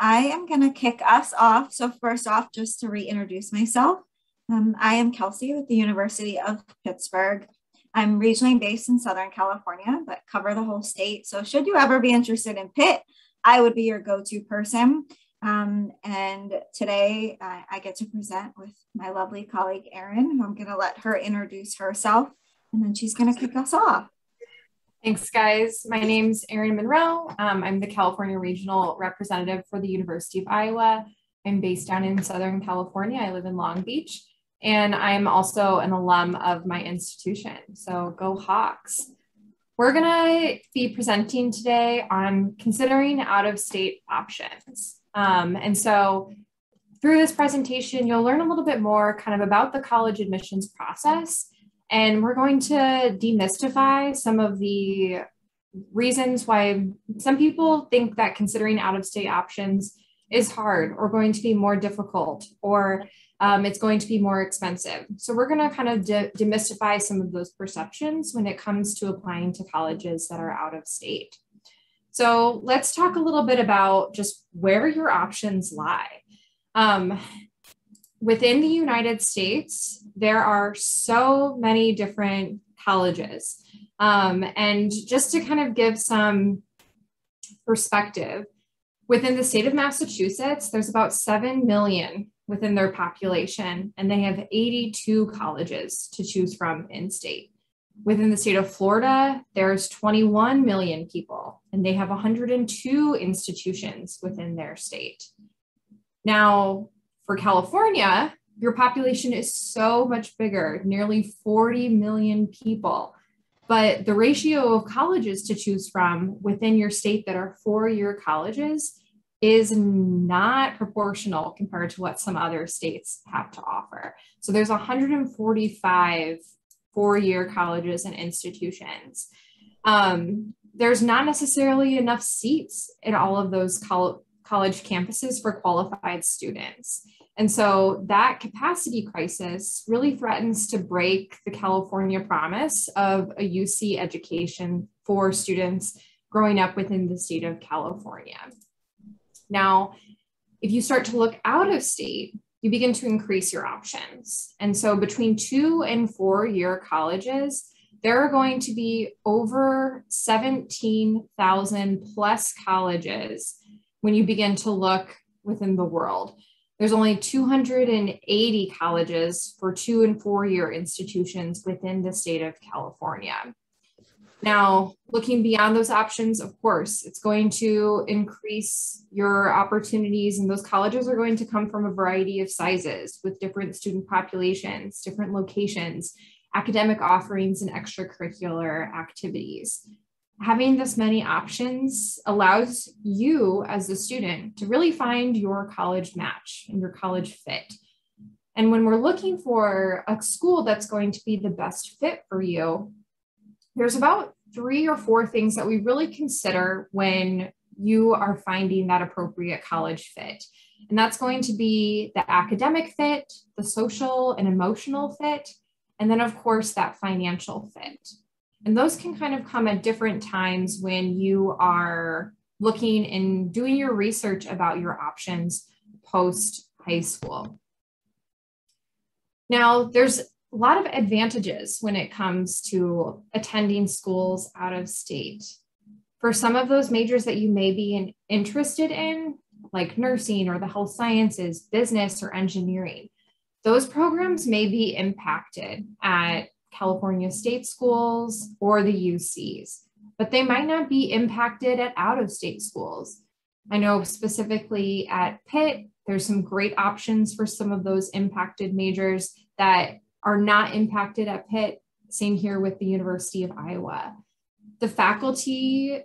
I am going to kick us off. So first off, just to reintroduce myself, I am Kelsey with the University of Pittsburgh. I'm regionally based in Southern California, but cover the whole state. So should you ever be interested in Pitt, I would be your go-to person. And today I get to present with my lovely colleague, Erin, who I'm going to let her introduce herself, and then she's going to kick us off. Thanks, guys. My name's Erin Monroe. I'm the California Regional Representative for the University of Iowa. I'm based down in Southern California. I live in Long Beach, and I'm also an alum of my institution. So go Hawks. We're gonna be presenting today on considering out-of-state options. And so through this presentation, you'll learn a little bit more kind of about the college admissions process. And we're going to demystify some of the reasons why some people think that considering out-of-state options is hard or going to be more difficult, or it's going to be more expensive. So we're going to kind of demystify some of those perceptions when it comes to applying to colleges that are out of state. So let's talk a little bit about just where your options lie. Within the United States, there are so many different colleges. And just to kind of give some perspective, within the state of Massachusetts, there's about 7 million within their population, and they have 82 colleges to choose from in state. Within the state of Florida, there's 21 million people, and they have 102 institutions within their state. Now, for California, your population is so much bigger, nearly 40 million people. But the ratio of colleges to choose from within your state that are four-year colleges is not proportional compared to what some other states have to offer. So there's 145 four-year colleges and institutions. There's not necessarily enough seats in all of those college campuses for qualified students. And so that capacity crisis really threatens to break the California promise of a UC education for students growing up within the state of California. Now, if you start to look out of state, you begin to increase your options. And so between 2 and 4 year colleges, there are going to be over 17,000 plus colleges when you begin to look within the world. There's only 280 colleges for 2 and 4 year institutions within the state of California. Now, looking beyond those options, of course, it's going to increase your opportunities, and those colleges are going to come from a variety of sizes with different student populations, different locations, academic offerings, and extracurricular activities. Having this many options allows you as a student to really find your college match and your college fit. And when we're looking for a school that's going to be the best fit for you, there's about 3 or 4 things that we really consider when you are finding that appropriate college fit. And that's going to be the academic fit, the social and emotional fit, and then of course that financial fit. And those can kind of come at different times when you are looking and doing your research about your options post high school. Now, there's a lot of advantages when it comes to attending schools out of state. For some of those majors that you may be interested in, like nursing or the health sciences, business, or engineering, those programs may be impacted at California state schools or the UCs, but they might not be impacted at out-of-state schools. I know specifically at Pitt, there's some great options for some of those impacted majors that are not impacted at Pitt. Same here with the University of Iowa. The faculty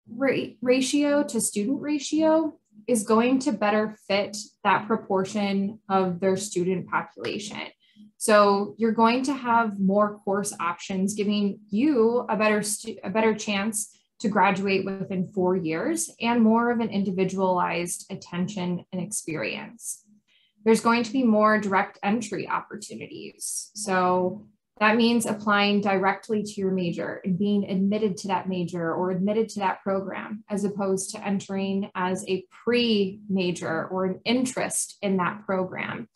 ratio to student ratio is going to better fit that proportion of their student population. So you're going to have more course options, giving you a better chance to graduate within 4 years and more of an individualized attention and experience. There's going to be more direct entry opportunities. So That means applying directly to your major and being admitted to that major or admitted to that program, as opposed to entering as a pre-major or an interest in that program,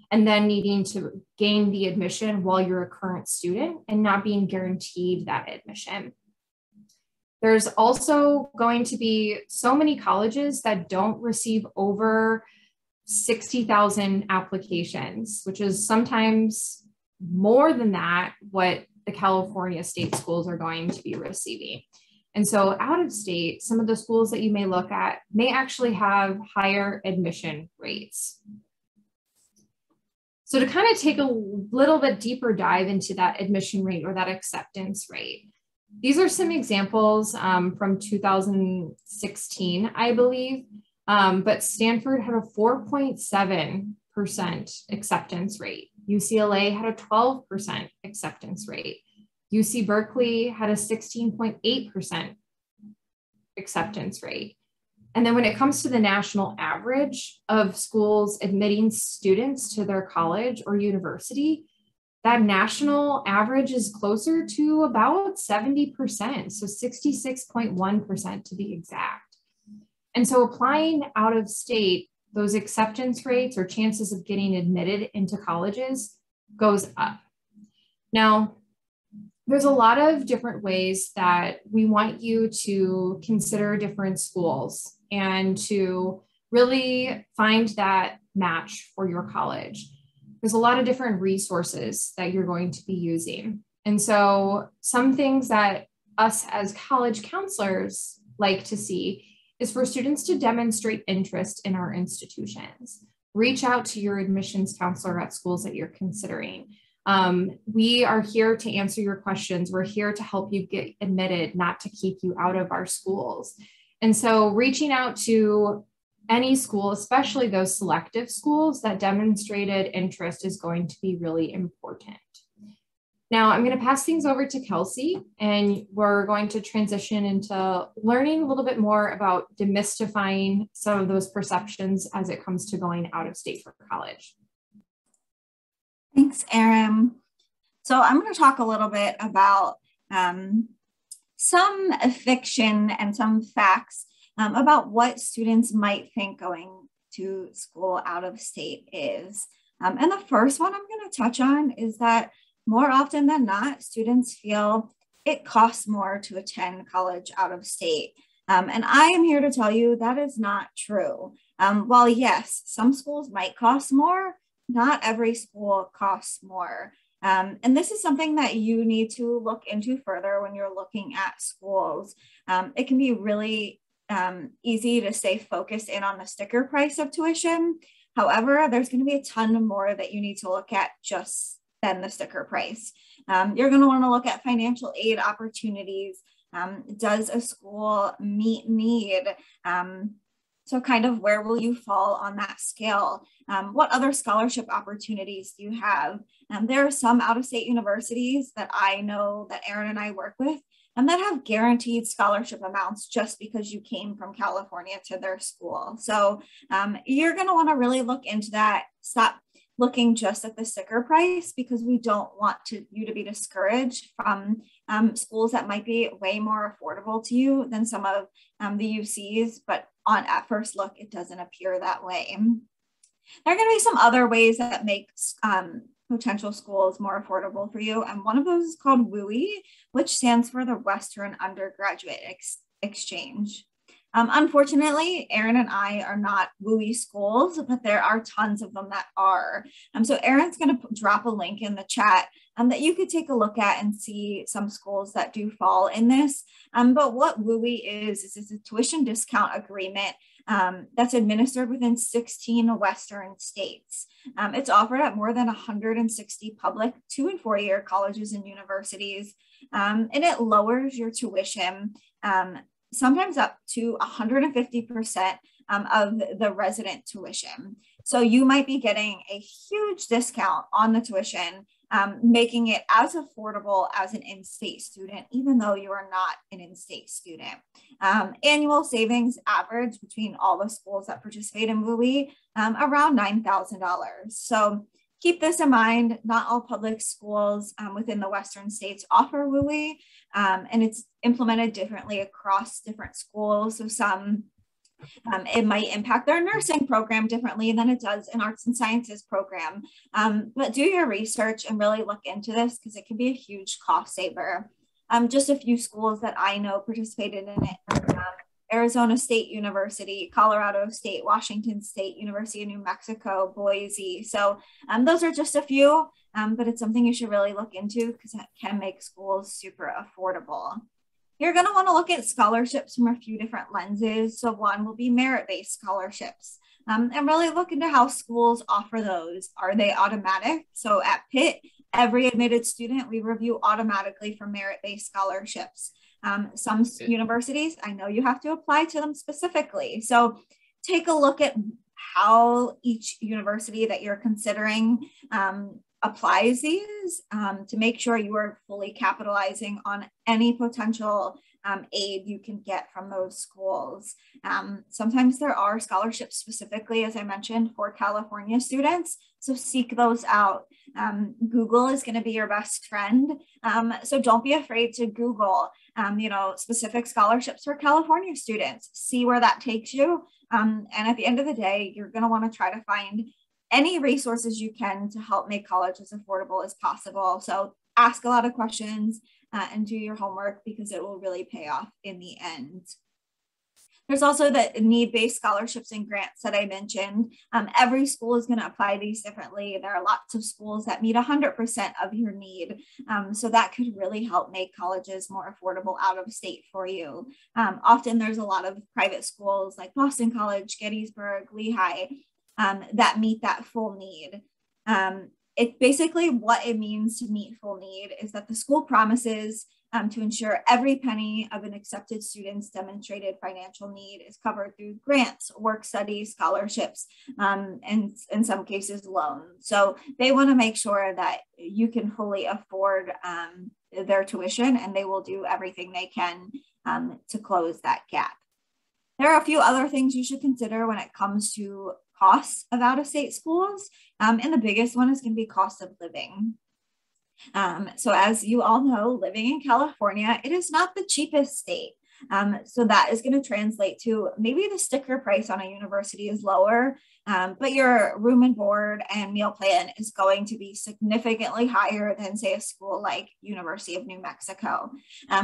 and then needing to gain the admission while you're a current student and not being guaranteed that admission. There's also going to be so many colleges that don't receive over 60,000 applications, which is sometimes more than that what the California state schools are going to be receiving. And so out of state, some of the schools that you may look at may actually have higher admission rates. So to kind of take a little bit deeper dive into that admission rate or that acceptance rate, these are some examples from 2016, I believe, but Stanford had a 4.7% acceptance rate. UCLA had a 12% acceptance rate. UC Berkeley had a 16.8% acceptance rate. And then when it comes to the national average of schools admitting students to their college or university, that national average is closer to about 70%, so 66.1% to be exact. And so applying out of state, those acceptance rates or chances of getting admitted into colleges goes up. Now, there's a lot of different ways that we want you to consider different schools and to really find that match for your college. There's a lot of different resources that you're going to be using. And so some things that us as college counselors like to see is for students to demonstrate interest in our institutions. Reach out to your admissions counselor at schools that you're considering. We are here to answer your questions. We're here to help you get admitted, not to keep you out of our schools. And so reaching out to any school, especially those selective schools that demonstrated interest, is going to be really important. Now I'm going to pass things over to Kelsey, and we're going to transition into learning a little bit more about demystifying some of those perceptions as it comes to going out of state for college. Thanks, Erin. So I'm going to talk a little bit about some fiction and some facts about what students might think going to school out of state is. And the first one I'm going to touch on is that more often than not, students feel it costs more to attend college out of state. And I am here to tell you that is not true. While yes, some schools might cost more, not every school costs more. And this is something that you need to look into further when you're looking at schools. It can be really easy to stay focused in on the sticker price of tuition. However, there's going to be a ton more that you need to look at just than the sticker price. You're going to want to look at financial aid opportunities. Does a school meet need? So kind of where will you fall on that scale? What other scholarship opportunities do you have? There are some out-of-state universities that I know that Erin and I work with that have guaranteed scholarship amounts just because you came from California to their school. So you're going to want to really look into that. Stop looking just at the sticker price, because we don't want you to be discouraged from schools that might be way more affordable to you than some of the UCs, but at first look, it doesn't appear that way. There are going to be some other ways that make potential schools more affordable for you. And one of those is called WUI, which stands for the Western Undergraduate Exchange. Unfortunately, Erin and I are not WUI schools, but there are tons of them that are. So Erin's going to drop a link in the chat that you could take a look at and see some schools that do fall in this. But what WUI is a tuition discount agreement that's administered within 16 Western states. It's offered at more than 160 public 2- and 4-year colleges and universities, and it lowers your tuition sometimes up to 150% of the resident tuition. So you might be getting a huge discount on the tuition, making it as affordable as an in-state student, even though you are not an in-state student. Annual savings average between all the schools that participate in WUI around $9,000. So keep this in mind. Not all public schools within the Western states offer WUI, and it's implemented differently across different schools. So some it might impact their nursing program differently than it does an arts and sciences program. But do your research and really look into this because it can be a huge cost saver. Just a few schools that I know participated in it. Arizona State University, Colorado State, Washington State, University of New Mexico, Boise. So those are just a few, but it's something you should really look into because it can make schools super affordable. You're going to want to look at scholarships from a few different lenses. So one will be merit-based scholarships, and really look into how schools offer those. Are they automatic? So at Pitt, every admitted student we review automatically for merit-based scholarships. Some universities, I know you have to apply to them specifically. So take a look at how each university that you're considering applies these to make sure you are fully capitalizing on any potential aid you can get from those schools. Sometimes there are scholarships specifically, as I mentioned, for California students. So seek those out. Google is going to be your best friend. So don't be afraid to Google, specific scholarships for California students. See where that takes you. And at the end of the day, you're going to want to try to find any resources you can to help make college as affordable as possible. So ask a lot of questions and do your homework because it will really pay off in the end. There's also the need-based scholarships and grants that I mentioned. Every school is going to apply these differently. There are lots of schools that meet 100% of your need. So that could really help make colleges more affordable out of state for you. Often there's a lot of private schools like Boston College, Gettysburg, Lehigh, that meet that full need. It basically what it means to meet full need is that the school promises to ensure every penny of an accepted student's demonstrated financial need is covered through grants, work study, scholarships, and in some cases loans. So they want to make sure that you can fully afford their tuition, and they will do everything they can to close that gap. There are a few other things you should consider when it comes to costs of out-of-state schools, and the biggest one is going to be cost of living. So as you all know, living in California, it is not the cheapest state. So that is going to translate to maybe the sticker price on a university is lower, but your room and board and meal plan is going to be significantly higher than, say, a school like University of New Mexico.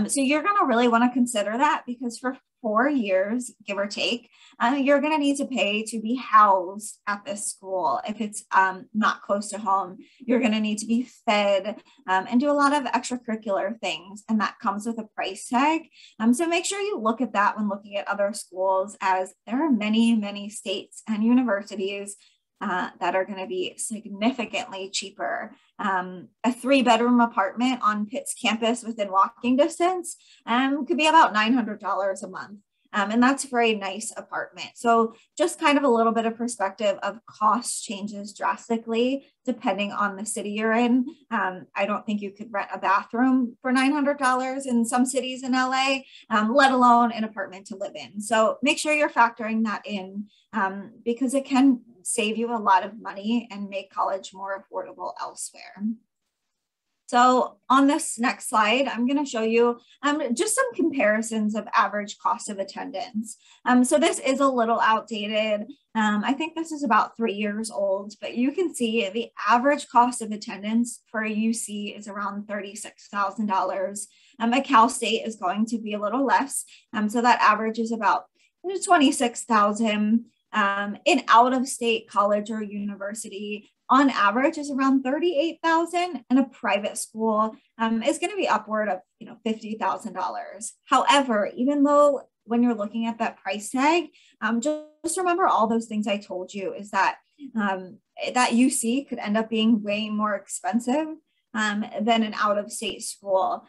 So you're going to really want to consider that because for 4 years, give or take, you're going to need to pay to be housed at this school. If it's not close to home, you're going to need to be fed and do a lot of extracurricular things. And that comes with a price tag. So make sure you look at that when looking at other schools, as there are many, many states and universities that are going to be significantly cheaper. A 3-bedroom apartment on Pitt's campus within walking distance could be about $900 a month. And that's for a nice apartment. So just kind of a little bit of perspective of cost changes drastically depending on the city you're in. I don't think you could rent a bathroom for $900 in some cities in LA, let alone an apartment to live in. So make sure you're factoring that in because it can save you a lot of money and make college more affordable elsewhere. So on this next slide, I'm going to show you just some comparisons of average cost of attendance. So this is a little outdated. I think this is about 3 years old, but you can see the average cost of attendance for a UC is around $36,000. At Cal State is going to be a little less. So that average is about $26,000. In out-of-state college or university, on average is around $38,000, and a private school is going to be upward of $50,000. However, even though when you're looking at that price tag, just remember all those things I told you is that that UC could end up being way more expensive than an out-of-state school.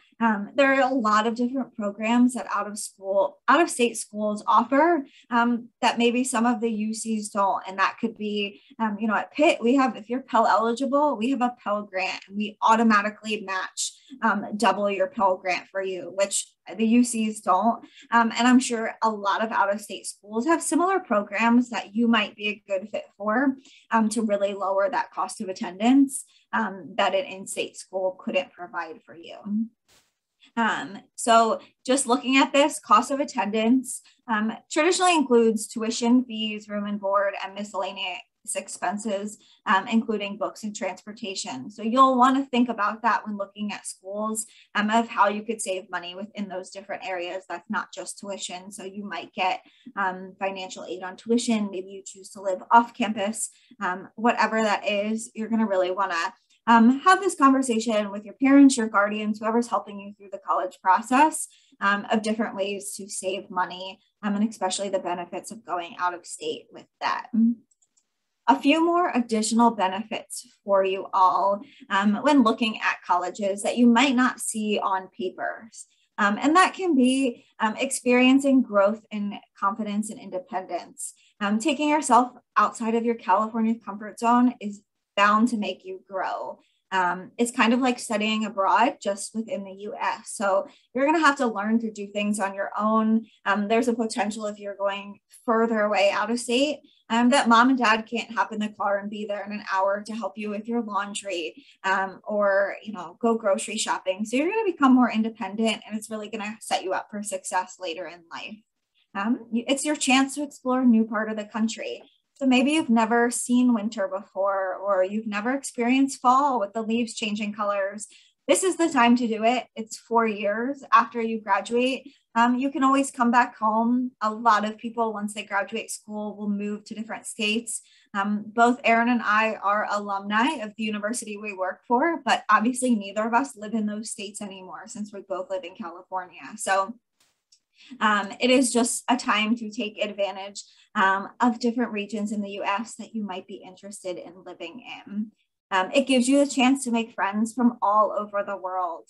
There are a lot of different programs that out of state schools offer that maybe some of the UCs don't. And that could be, at Pitt, if you're Pell eligible, we have a Pell grant, and we automatically match double your Pell grant for you, which the UCs don't. And I'm sure a lot of out of state schools have similar programs that you might be a good fit for to really lower that cost of attendance that an in-state school couldn't provide for you. So just looking at this, cost of attendance traditionally includes tuition, fees, room and board, and miscellaneous expenses, including books and transportation. So you'll want to think about that when looking at schools of how you could save money within those different areas. That's not just tuition. So you might get financial aid on tuition. Maybe you choose to live off campus. Whatever that is, you're going to really want to have this conversation with your parents, your guardians, whoever's helping you through the college process of different ways to save money, and especially the benefits of going out of state with that. A few more additional benefits for you all when looking at colleges that you might not see on papers. And that can be experiencing growth in confidence and independence. Taking yourself outside of your California comfort zone is bound to make you grow. It's kind of like studying abroad just within the US. So you're going to have to learn to do things on your own. There's a potential if you're going further away out of state that mom and dad can't hop in the car and be there in an hour to help you with your laundry or, go grocery shopping. So you're going to become more independent, and it's really going to set you up for success later in life. It's your chance to explore a new part of the country. So maybe you've never seen winter before, or you've never experienced fall with the leaves changing colors. This is the time to do it. It's 4 years after you graduate. You can always come back home. A lot of people, once they graduate school, will move to different states. Both Erin and I are alumni of the university we work for, but obviously neither of us live in those states anymore since we both live in California. So it is just a time to take advantage of different regions in the US that you might be interested in living in. It gives you a chance to make friends from all over the world.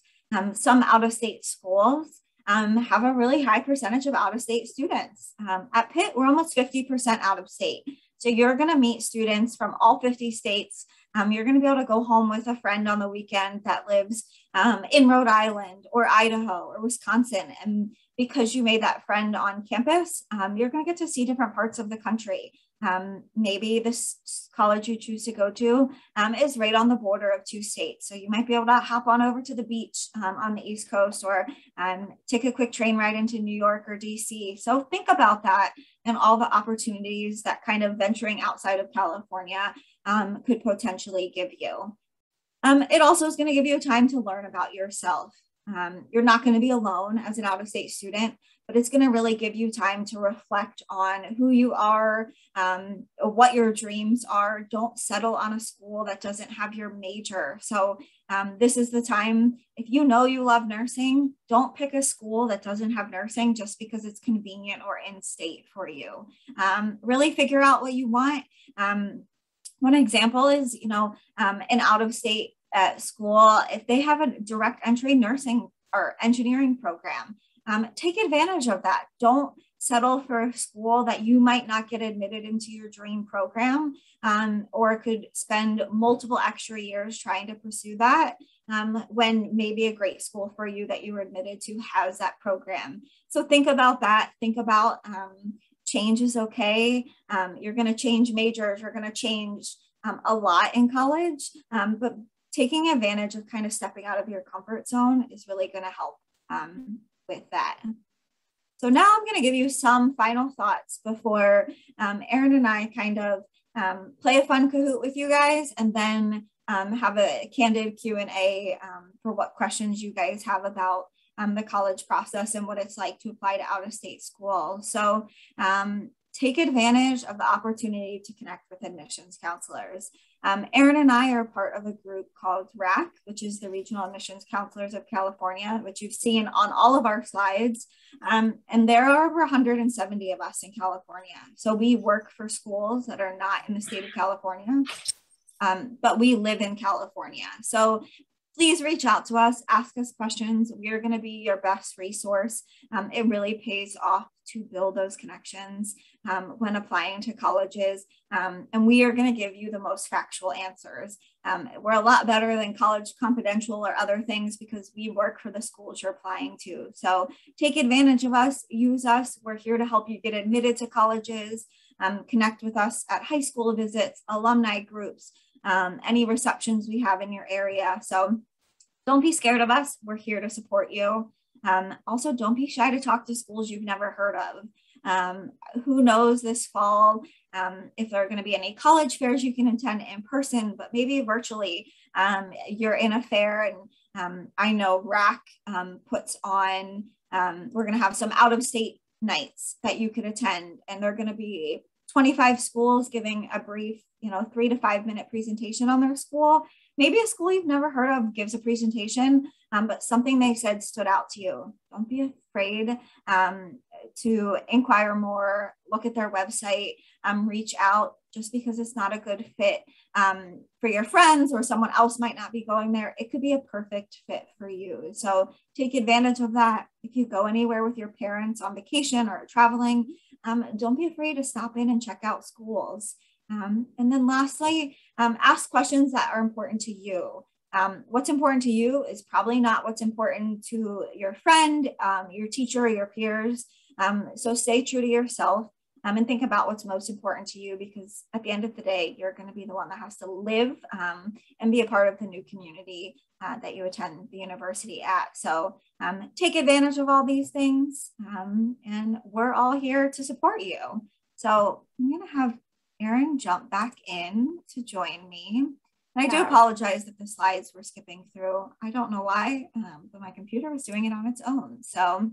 Some out-of-state schools have a really high percentage of out-of-state students. At Pitt, we're almost 50% out-of-state. So you're going to meet students from all 50 states. You're going to be able to go home with a friend on the weekend that lives in Rhode Island or Idaho or Wisconsin. And because you made that friend on campus, you're going to get to see different parts of the country. Maybe this college you choose to go to is right on the border of 2 states. So you might be able to hop on over to the beach on the East Coast, or take a quick train ride into New York or DC. So think about that and all the opportunities that kind of venturing outside of California could potentially give you. It also is going to give you time to learn about yourself. You're not going to be alone as an out-of-state student, but it's going to really give you time to reflect on who you are, what your dreams are. Don't settle on a school that doesn't have your major. So this is the time, if you know you love nursing, don't pick a school that doesn't have nursing just because it's convenient or in state for you. Really figure out what you want. One example is, an out-of-state school, if they have a direct entry nursing or engineering program, take advantage of that. Don't settle for a school that you might not get admitted into your dream program, or could spend multiple extra years trying to pursue that when maybe a great school for you that you were admitted to has that program. So think about that. Think about change is okay. You're going to change majors. You're going to change a lot in college, but taking advantage of kind of stepping out of your comfort zone is really going to help with that. So now I'm going to give you some final thoughts before Erin and I kind of play a fun Kahoot with you guys, and then have a candid Q&A for what questions you guys have about the college process and what it's like to apply to out-of-state school. So take advantage of the opportunity to connect with admissions counselors. Erin and I are part of a group called RAC, which is the Regional Admissions Counselors of California, which you've seen on all of our slides. And there are over 170 of us in California. So we work for schools that are not in the state of California, but we live in California. So please reach out to us, ask us questions. We are going to be your best resource. It really pays off to build those connections when applying to colleges. And we are going to give you the most factual answers. We're a lot better than College Confidential or other things because we work for the schools you're applying to. So take advantage of us, use us. We're here to help you get admitted to colleges, connect with us at high school visits, alumni groups, any receptions we have in your area. So don't be scared of us. We're here to support you. Also, don't be shy to talk to schools you've never heard of. Who knows this fall if there are going to be any college fairs you can attend in person, but maybe virtually. You're in a fair, and I know RAC puts on, we're going to have some out-of-state nights that you could attend, and they're going to be 25 schools giving a brief, 3 to 5 minute presentation on their school. Maybe a school you've never heard of gives a presentation, but something they said stood out to you. Don't be afraid to inquire more, look at their website, reach out. Just because it's not a good fit for your friends or someone else might not be going there, it could be a perfect fit for you. So take advantage of that. If you go anywhere with your parents on vacation or traveling, don't be afraid to stop in and check out schools. And then lastly, ask questions that are important to you. What's important to you is probably not what's important to your friend, your teacher, or your peers. So stay true to yourself and think about what's most important to you, because at the end of the day, you're going to be the one that has to live and be a part of the new community that you attend the university at. So take advantage of all these things, and we're all here to support you. So I'm going to have Erin jump back in to join me. And I do apologize that the slides were skipping through. I don't know why, but my computer was doing it on its own. So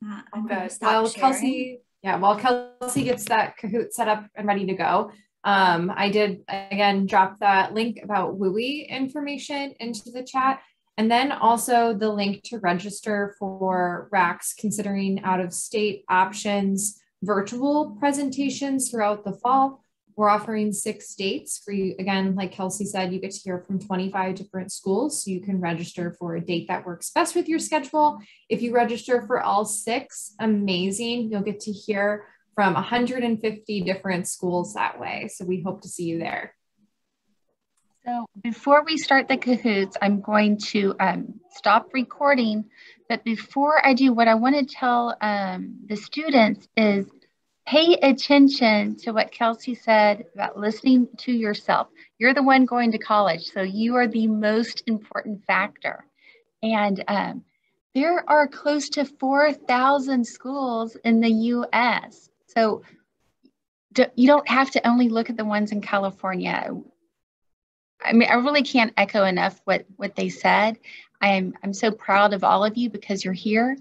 I'm going to stop sharing. While Kelsey gets that Kahoot set up and ready to go, I did, again, drop that link about WUI information into the chat. And then also the link to register for RACs considering out-of-state options, virtual presentations throughout the fall. We're offering 6 dates for you. Again, like Kelsey said, you get to hear from 25 different schools, so you can register for a date that works best with your schedule. If you register for all 6, amazing. You'll get to hear from 150 different schools that way. So we hope to see you there. So before we start the Kahoots, I'm going to stop recording. But before I do, what I want to tell the students is pay attention to what Kelsey said about listening to yourself. You're the one going to college, so you are the most important factor. And there are close to 4,000 schools in the U.S. So you don't have to only look at the ones in California. I mean, I really can't echo enough what they said. I'm so proud of all of you because you're here,